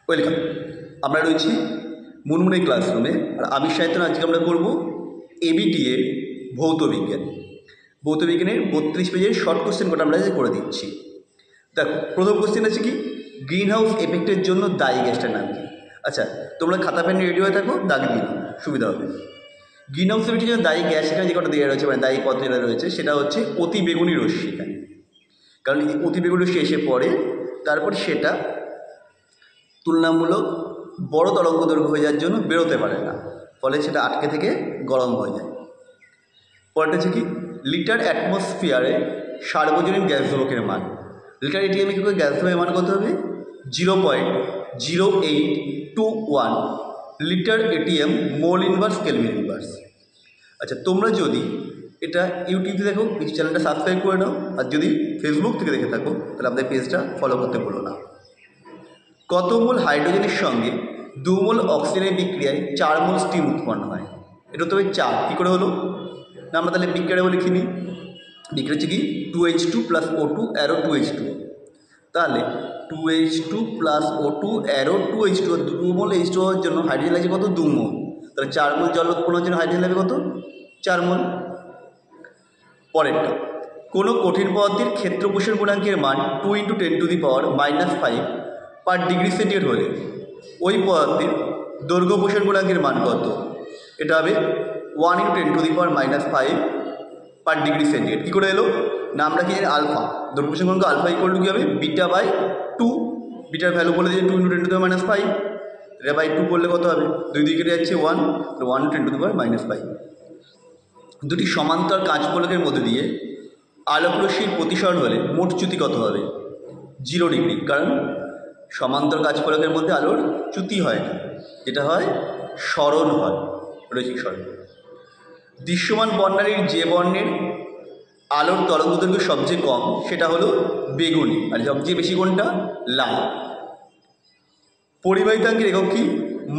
Welcome. আমরা রয়েছি মুনমুনি ক্লাসরুমে, আর আমি সাহিত্য আজকে আমরা করব এবিটিএর ভৌতবিজ্ঞান। ভৌতবিজ্ঞানের 32 পেজের শর্ট কোশ্চেন কটা আমরা করে দিচ্ছি। দেখো, প্রথম কোশ্চেন আছে কি, গ্রিন হাউস এফেক্টের জন্য দায়ী গ্যাসটার নাম কি? আচ্ছা, তোমরা খাতা পেন রেডি হয়ে থাকো, দাগ দিয়ে দিও, সুবিধা হবে। গ্রিন হাউস এফেক্টের জন্য দায়ী গ্যাস এখানে যে কটা দেওয়া রয়েছে, মানে দায়ী পদ যেটা রয়েছে সেটা হচ্ছে অতি বেগুনি রশ্মি। এখানে কারণ অতি বেগুনি রশ্মি এসে পড়ে, তারপর সেটা তুলনামূলক বড় তরঙ্গ দৈর্ঘ্য হয়ে যাওয়ার জন্য বেরোতে পারে না, ফলে সেটা আটকে থেকে গরম হয়ে যায়। পরেরটা হচ্ছে কি, লিটার অ্যাটমসফিয়ারে সার্বজনীন গ্যাস ধ্রুবকের মান। লিটার এটিএমে কী করে গ্যাস ধ্রুবকের মান কত হবে? 0.0821 litre atm mole inverse kelvin inverse. আচ্ছা, তোমরা যদি এটা ইউটিউবে দেখো, প্লিজ চ্যানেলটা সাবস্ক্রাইব করে নাও, আর যদি ফেসবুক থেকে দেখে থাকো তাহলে আমাদের পেজটা ফলো করতে ভুলো না। কত মোল হাইড্রোজেনের সঙ্গে 2 মোল অক্সিজেনের বিক্রিয়ায় 4 মোল স্টিম উৎপন্ন হয়? এটা তো 4 কী করে হলো না, আমরা তাহলে বিক্রিয়া বলে লিখিনি। বিক্রিয়া হচ্ছে কি 2H2 + O2 অ্যারো 2H2। তাহলে 2H2 + O2 অ্যারো 2H2, 2 মোল H2 হওয়ার জন্য হাইড্রোজেন লাগছে কত? 2 মোল। তাহলে 4 মোল জল উৎপন্নের জন্য হাইড্রোজেন লাগবে কত? 4 মোল। পরেরটা, কোনো কঠিন পদার্থের ক্ষেত্র পোষণ গুণাঙ্কের মান 2 × 10⁻⁵ পার ডিগ্রি সেন্টিগ্রেড হলে ওই পদার্থের দৈর্ঘ্য পোষণ গুণাঙ্কের মান কত? এটা হবে 1 × 10⁻⁵ পার ডিগ্রি সেন্টিগ্রেড। কী করে এলো না, আমরা কি জানি আলফা, দৈর্ঘ্য পোষণ গুণাঙ্ক আলফা ইকুয়াল টু কী হবে? β/2। বিটার ভ্যালু বলে দিয়ে 2 × 10⁻⁵, এটা বাই 2 করলে কত হবে? 2 দিকে যাচ্ছে 1, তো 1 × 10⁻⁵। দুটি সমান্তর কাঁচফলকের মধ্যে দিয়ে আলোকরশ্মির প্রতিসরণ হলে মোট চ্যুতি কত হবে? 0 ডিগ্রি। কারণ সমান্তর কাঁচফলকের মধ্যে আলোর চ্যুতি হয় না, যেটা হয় সরণ হয়, রৈখিক সরণ। দৃশ্যমান বর্ণালীর যে বর্ণের আলোর তরঙ্গ দৈর্ঘ্য সবচেয়ে কম সেটা হলো বেগুনি, আর সবচেয়ে বেশি কোনটা? লাল। পরিবাহিতাঙ্কের একক কি?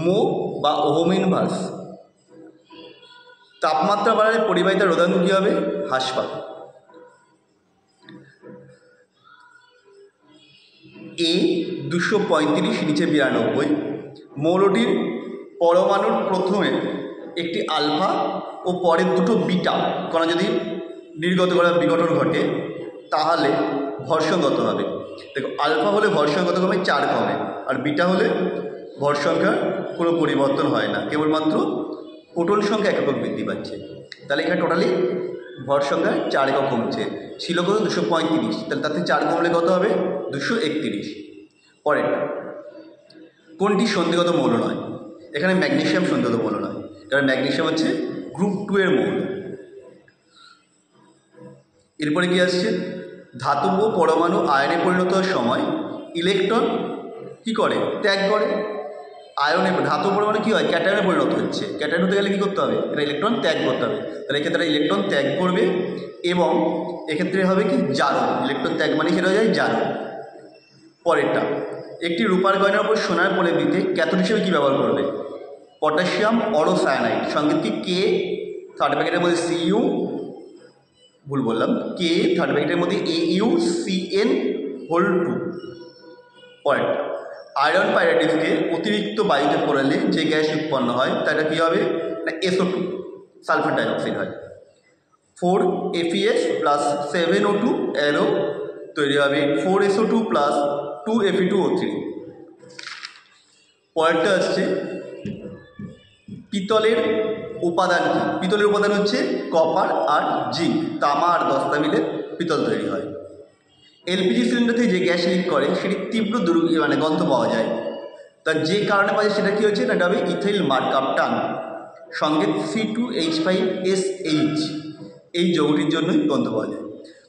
মো বা ওহম ইনভার্স। তাপমাত্রা বাড়ালে পরিবাহিতার রোধাঙ্ক কী হবে? হ্রাস পাবে। A235 নিচে 92 মৌলটির পরমাণুর প্রথমে একটি আলফা ও পরের দুটো বিটা কণা যদি নির্গত করা বিঘটন ঘটে তাহলে ভর সংখ্যা কত হবে? দেখো, আলফা হলে ভর সংখ্যা কত কমে? 4 কমে, আর বিটা হলে ভর সংখ্যার কোনো পরিবর্তন হয় না, কেবলমাত্র প্রোটন সংখ্যা এক একক বৃদ্ধি পাচ্ছে। তাহলে এখানে টোটালি ভর সংখ্যা 4 একক কমছে। ছিল কত? 235, তাহলে তাতে 4 কমলে কত হবে? 231। পরেরটা, কোনটি সন্ধিগত মৌল নয়? এখানে ম্যাগনেসিয়াম সন্ধিগত মৌল নয়, কারণ ম্যাগনেসিয়াম হচ্ছে গ্রুপ 2 এর মৌল। এরপরে কি আসছে? ধাতব পরমাণু আয়নে পরিণত হওয়ার সময় ইলেকট্রন কি করে? ত্যাগ করে। আয়নে ধাতব পরমাণু কী হয়? ক্যাটায়নে পরিণত হচ্ছে। ক্যাটায়ন হতে গেলে কী করতে হবে? এটা ইলেকট্রন ত্যাগ করতে হবে। তাহলে এক্ষেত্রে ইলেকট্রন ত্যাগ করবে, এবং এক্ষেত্রে হবে কি? জারণ। ইলেকট্রন ত্যাগ মানে সেটা হয়ে যায় জারণ। পরেরটা, একটি রূপার গয়নার উপর সোনার প্রলেপ দিতে ক্যাথোড হিসেবে কী ব্যবহার করবে? পটাশিয়াম অরোসায়ানাইড। সংকেত কি? কে থার্ড ব্র্যাকেটের মধ্যে Cu, ভুল বললাম, কে থার্ড ব্র্যাকেটের মধ্যে AuCN2। পরেরটা, আয়রন পাইরাইডকে অতিরিক্ত বায়ুতে পোড়ালে যে গ্যাস উৎপন্ন হয় তাটা কী হবে? না SO2, সালফার ডাইঅক্সাইড হয়। 4FeS + 7O2 অ্যারো তৈরি হবে 4SO2 + 2Fe2O3। পরেরটা আসছে পিতলের উপাদান কি? পিতলের উপাদান হচ্ছে কপার আর জিঙ্ক। তামা আর দস্তা মিলে পিতল তৈরি হয়। এলপিজি সিলিন্ডার থেকে যে গ্যাস লিক করে সেটি তীব্র গন্ধ পাওয়া যায়, তার যে কারণে পাওয়া যায় সেটা কী হচ্ছে? না এটা হবে ইথাইল মার্কাপটান। সঙ্গে C2H5SH, এই যৌগটির জন্যই গন্ধ পাওয়া যায়।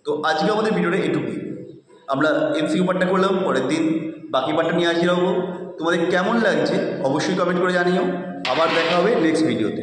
তো আজকে আমাদের ভিডিওটা এটুকুই। আমরা এমসিকিউ পার্টটা করলাম, পরের দিন বাকি পার্টটা নিয়ে আসি রাখবো। তোমাদের কেমন লাগছে অবশ্যই কমেন্ট করে জানিও। আবার দেখা হবে নেক্সট ভিডিওতে।